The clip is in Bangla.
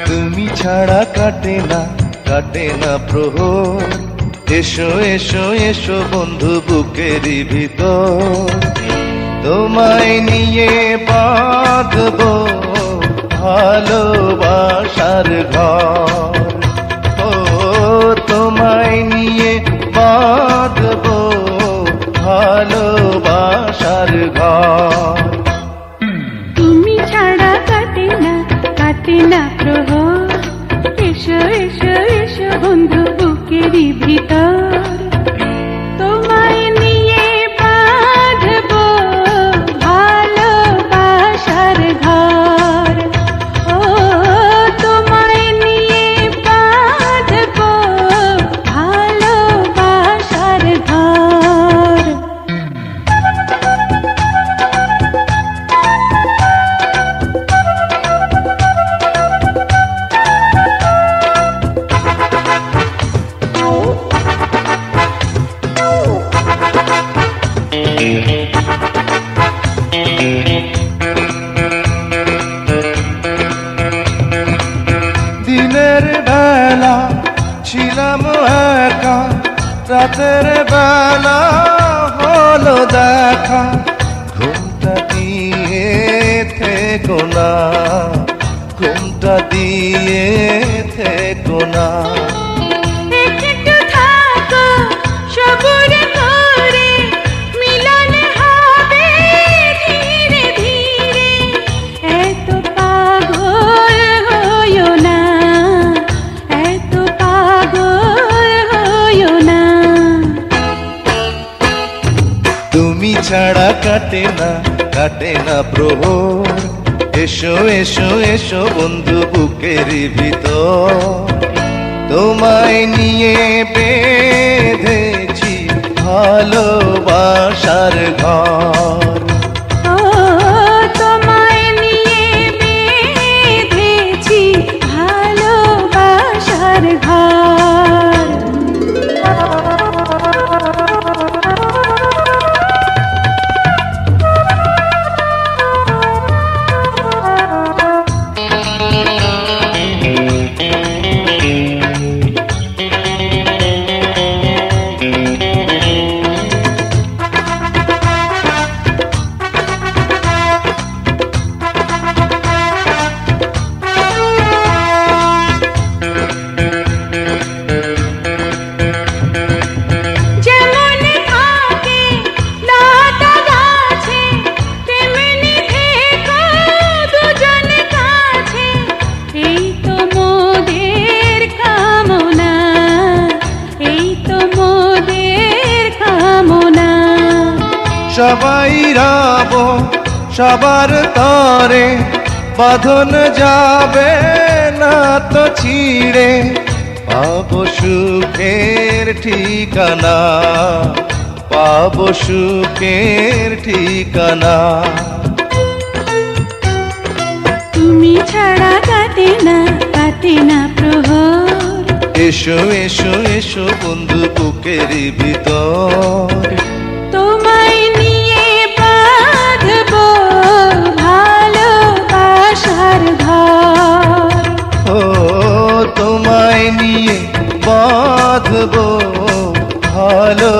তুমি ছাড়া কাটে না প্রহর, এসো এসো এসো বন্ধু বুকেরই ভিতর, তোমায় নিয়ে বাঁধবো ভালোবাসার ঘর। ও তোমায় নিয়ে বাঁধবো ভালোবাসার ঘর। তুমি ছাড়া কাটে না প্রহর, এসো এসো এসো বন্ধু বুকেরই ভিতর, তোমায় নিয়ে বাঁধবো ভালোবাসার ঘর। ও তোমায় নিয়ে বাঁধবো ভালোবাসার ঘর। দিনের বেলা ছিলাম একা, রাতের বেলা হলো দেখা, ঘুমটা দিয়ে থেকো না, ঘুমটা দিয়ে থেকো না। একটু থাকো সবুর করে, মিলন হবে ধীরে ধীরে, এত পাগল হইও না, এত পাগল হইও না। তুমি ছাড়া কাটে না প্রহর, এসো এসো এসো বন্ধু বুকেরই ভিতর, তোমায় নিয়ে বেঁধেছি ভালোবাসার ঘর। ও তোমায় নিয়ে বেঁধেছি ভালোবাসার ঘর। সবাই রব সবার তরে, বাঁধন যাবে না তো ছিঁড়ে, পাবো সুখের ঠিকানা, পাবো সুখের ঠিকানা। তুমি ছাড়া কাটে না প্রহর, এসো এসো এসো বন্ধু বুকেরই ভিতর, তোমায় নিয়ে বাঁধবো ভালোবাসার ঘর। ও তোমায় নিয়ে বাঁধবো ভালো